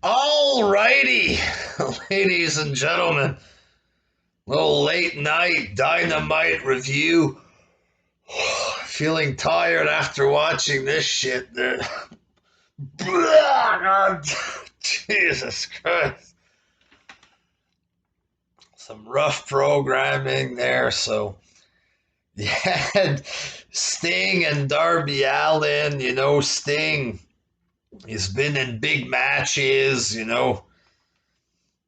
Alrighty, ladies and gentlemen, little late night Dynamite review. Feeling tired after watching this shit. God, Jesus Christ. Some rough programming there. So you had Sting and Darby Allin. Sting, he's been in big matches,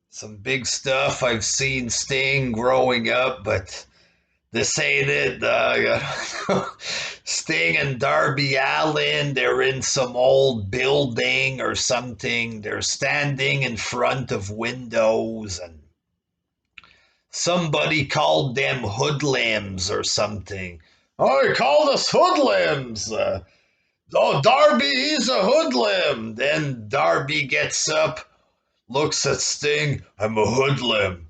some big stuff. I've seen Sting growing up, but this ain't it, dog. Sting and Darby Allin, they're in some old building or something. They're standing in front of windows, and somebody called them hoodlums or something. Oh, he called us hoodlums. Darby, he's a hoodlum. Then Darby gets up, looks at Sting. I'm a hoodlum.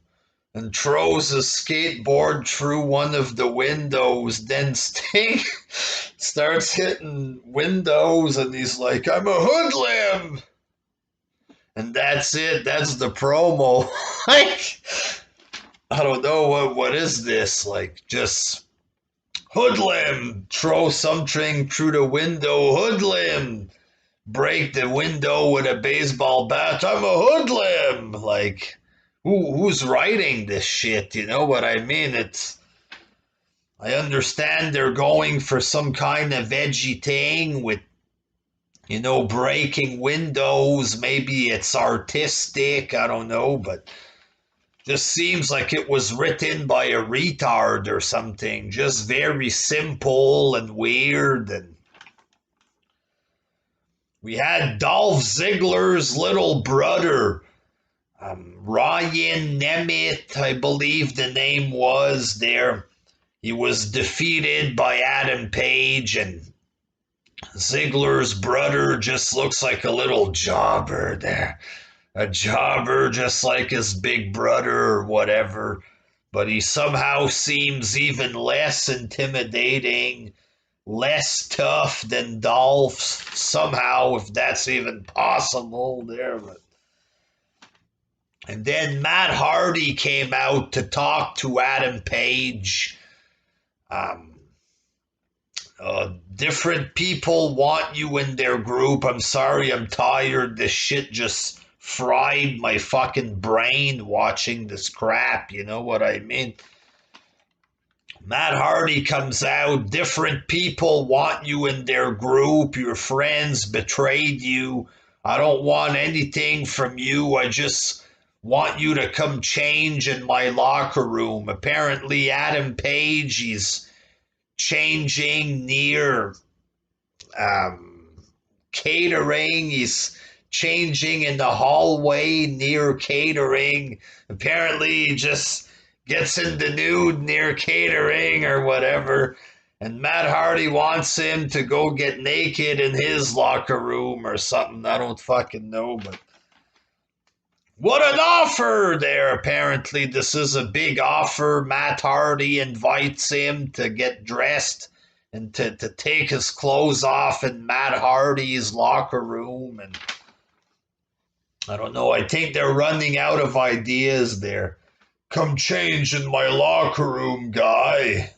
And throws his skateboard through one of the windows. Then Sting starts hitting windows and he's like, I'm a hoodlum. And that's it. That's the promo. Like, I don't know, what is this? Like, just hoodlum, throw something through the window, hoodlum, break the window with a baseball bat, I'm a hoodlum. Like, who's writing this shit? You know what I mean? I understand they're going for some kind of edgy thing with, breaking windows. Maybe it's artistic, I don't know, but just seems like it was written by a retard or something. Just very simple and weird. And we had Dolph Ziggler's little brother, Ryan Nemeth, I believe the name was there. He was defeated by Adam Page, and Ziggler's brother just looks like a little jobber there. A jobber just like his big brother or whatever. But he somehow seems even less intimidating, less tough than Dolph, somehow, if that's even possible there. And then Matt Hardy came out to talk to Adam Page. Different people want you in their group. I'm sorry, I'm tired. This shit just fried my fucking brain watching this crap. You know what I mean? Matt Hardy comes out. Different people want you in their group. Your friends betrayed you. I don't want anything from you. I just want you to come change in my locker room. Apparently, Adam Page, he's changing near catering. He's changing in the hallway near catering. Apparently, he just gets in the nude near catering or whatever. And Matt Hardy wants him to go get naked in his locker room or something. I don't fucking know, but what an offer there. Apparently, this is a big offer. Matt Hardy invites him to get dressed and to take his clothes off in Matt Hardy's locker room. And I don't know. I think they're running out of ideas there. Come change in my locker room, guy.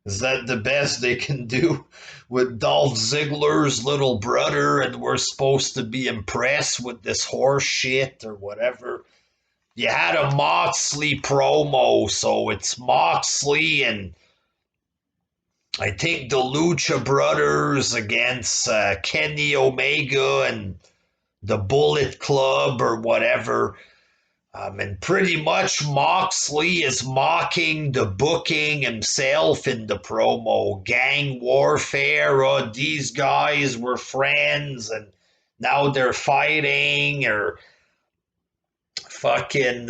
Is that the best they can do with Dolph Ziggler's little brother, and we're supposed to be impressed with this horse shit or whatever? You had a Moxley promo, so it's Moxley and I think the Lucha Brothers against Kenny Omega and the Bullet Club or whatever. And pretty much Moxley is mocking the booking himself in the promo. Gang warfare, these guys were friends and now they're fighting, or fucking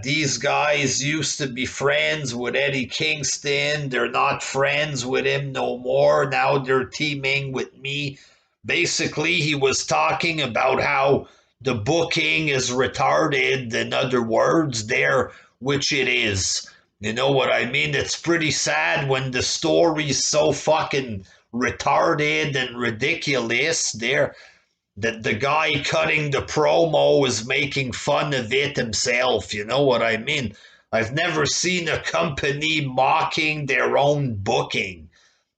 these guys used to be friends with Eddie Kingston. They're not friends with him no more. Now they're teaming with me. Basically, he was talking about how the booking is retarded, in other words, there, which it is. You know what I mean? It's pretty sad when the story's so fucking retarded and ridiculous there. that the guy cutting the promo is making fun of it himself. You know what I mean? I've never seen a company mocking their own booking,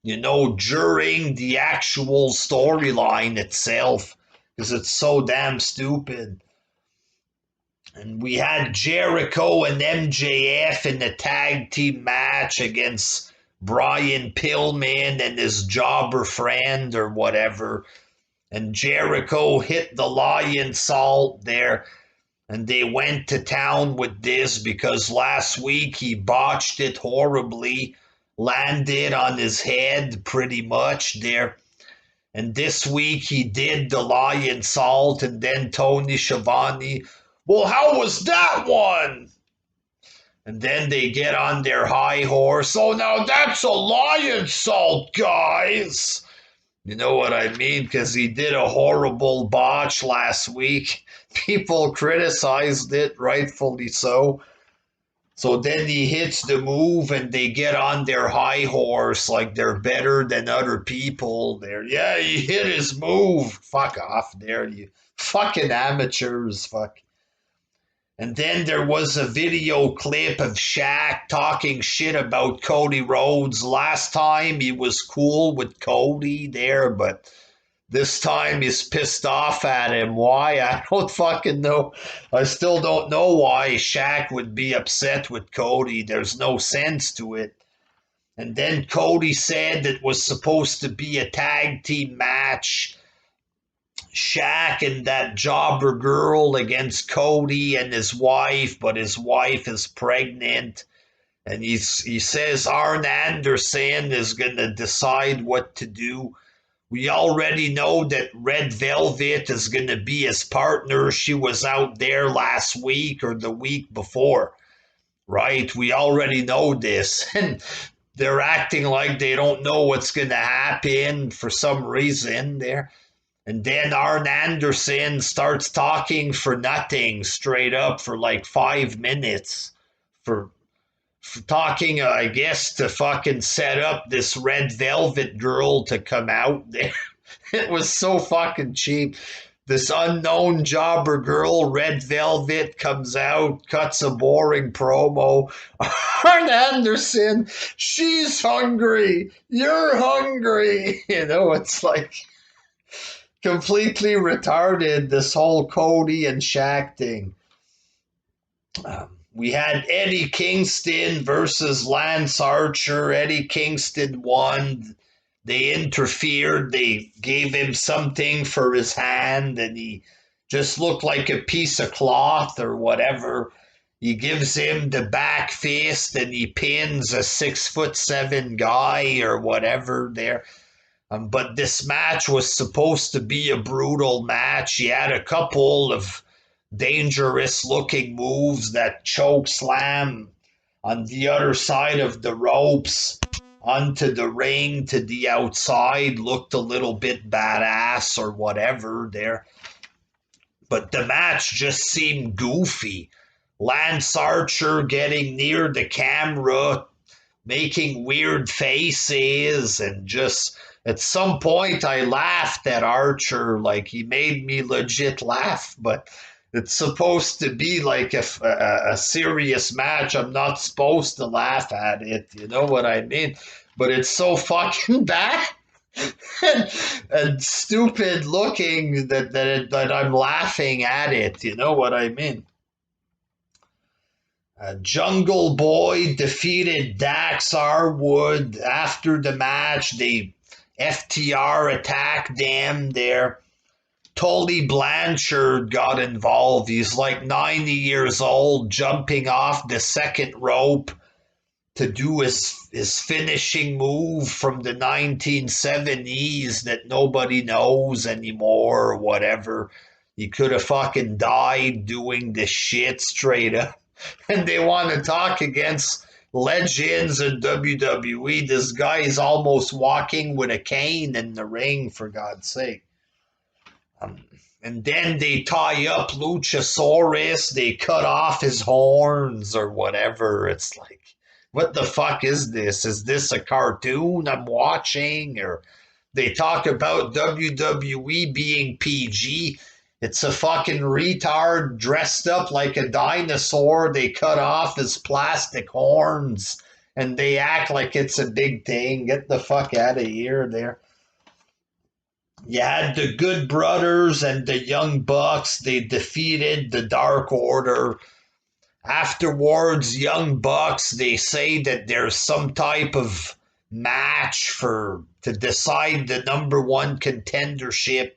during the actual storyline itself, because it's so damn stupid. And we had Jericho and MJF in the tag team match against Brian Pillman and his jobber friend or whatever. And Jericho hit the lion salt there, and they went to town with this because last week he botched it horribly, landed on his head pretty much there. And this week he did the lion salt, and then Tony Schiavone, well, how was that one? And then they get on their high horse. Oh, now that's a lion salt, guys. You know what I mean? Because he did a horrible botch last week. People criticized it, rightfully so. So then he hits the move and they get on their high horse like they're better than other people. There, yeah, he hit his move. Fuck off there, you fucking amateurs. Fuck. And then there was a video clip of Shaq talking shit about Cody Rhodes. Last time he was cool with Cody there, but this time he's pissed off at him. Why? I don't fucking know. I still don't know why Shaq would be upset with Cody. There's no sense to it. And then Cody said it was supposed to be a tag team match. Shaq and that jobber girl against Cody and his wife, but his wife is pregnant. And he says Arn Anderson is going to decide what to do. We already know that Red Velvet is going to be his partner. She was out there last week or the week before, right? We already know this. And they're acting like they don't know what's going to happen for some reason there. And then Arn Anderson starts talking for nothing, straight up, for like 5 minutes. For talking, I guess, to fucking set up this Red Velvet girl to come out there. It was so fucking cheap. This unknown jobber girl, Red Velvet, comes out, cuts a boring promo. Arn Anderson, she's hungry. You're hungry. It's like completely retarded, this whole Cody and Shaq thing. We had Eddie Kingston versus Lance Archer. Eddie Kingston won. They interfered. They gave him something for his hand, and he just looked like a piece of cloth or whatever. He gives him the back fist, and he pins a 6'7" guy or whatever there. But this match was supposed to be a brutal match. He had a couple of dangerous looking moves. That choke slam on the other side of the ropes onto the ring to the outside looked a little bit badass or whatever there. But the match just seemed goofy. Lance Archer getting near the camera, making weird faces, and just at some point I laughed at Archer. Like, he made me legit laugh, but it's supposed to be like a serious match. I'm not supposed to laugh at it. You know what I mean? But it's so fucking bad and stupid looking that I'm laughing at it. You know what I mean? Jungle Boy defeated Dax Harwood. After the match, they FTR attacked them there. Tully Blanchard got involved. He's like 90 years old, jumping off the second rope to do his finishing move from the 1970s that nobody knows anymore or whatever. He could have fucking died doing this shit straight up. And they want to talk against legends in WWE. This guy is almost walking with a cane in the ring, for God's sake. And then they tie up Luchasaurus. They cut off his horns or whatever. It's like, what the fuck is this? Is this a cartoon I'm watching? Or They talk about WWE being PG. It's a fucking retard dressed up like a dinosaur. They cut off his plastic horns and they act like it's a big thing. Get the fuck out of here there. You had the Good Brothers and the Young Bucks. They defeated the Dark Order. Afterwards, Young Bucks, they say that there's some type of match to decide the number one contendership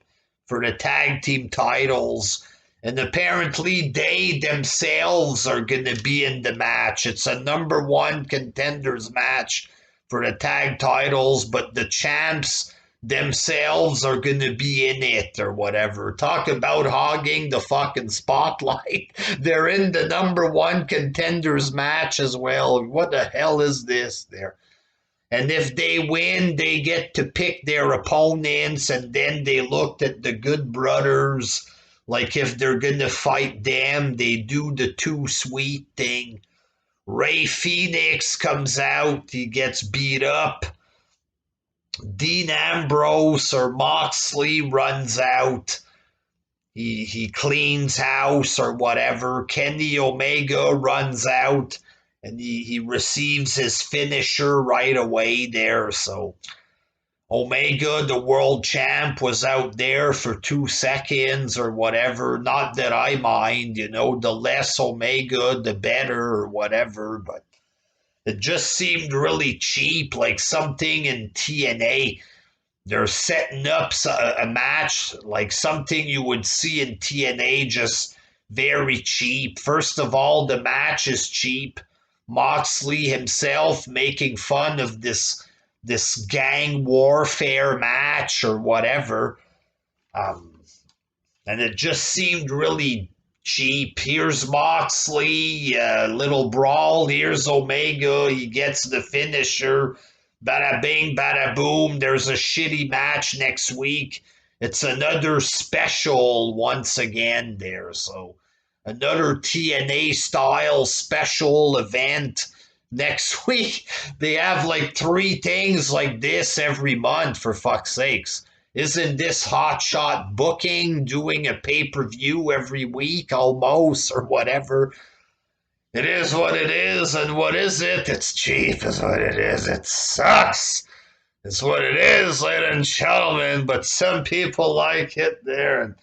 for the tag team titles. And apparently they themselves are going to be in the match. It's a number one contenders match for the tag titles, but the champs themselves are going to be in it or whatever. Talk about hogging the fucking spotlight. They're in the number one contenders match as well. What the hell is this there? And if they win, they get to pick their opponents, and then they looked at the Good Brothers. Like if they're going to fight them, they do the too sweet thing. Ray Phoenix comes out, he gets beat up. Dean Ambrose or Moxley runs out. He cleans house or whatever. Kenny Omega runs out and he receives his finisher right away there. So Omega, the world champ, was out there for 2 seconds or whatever. Not that I mind, the less Omega, the better or whatever, but it just seemed really cheap, like something in TNA. They're setting up a match, like something you would see in TNA, just very cheap. First of all, the match is cheap. Moxley himself making fun of this gang warfare match or whatever. And it just seemed really cheap. Here's Moxley, little brawl. Here's Omega. He gets the finisher. Bada bing, bada boom. There's a shitty match next week. It's another special once again there. So another TNA style special event next week. They have like 3 things like this every month, for fuck's sakes. Isn't this hotshot booking doing a pay-per-view every week almost or whatever? It is what it is, and what is it? It's cheap is what it is. It sucks. It's what it is, ladies and gentlemen, but some people like it there,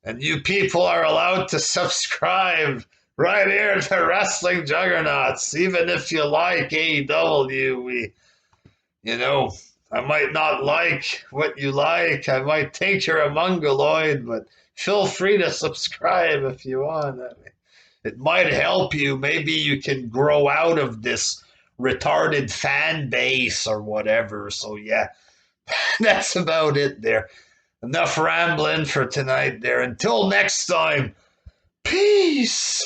and you people are allowed to subscribe right here to Wrestling Juggernauts, even if you like AEW. I might not like what you like. I might think you're a mongoloid, but feel free to subscribe if you want. It might help you. Maybe you can grow out of this retarded fan base or whatever. So, yeah, that's about it there. Enough rambling for tonight there. Until next time, peace.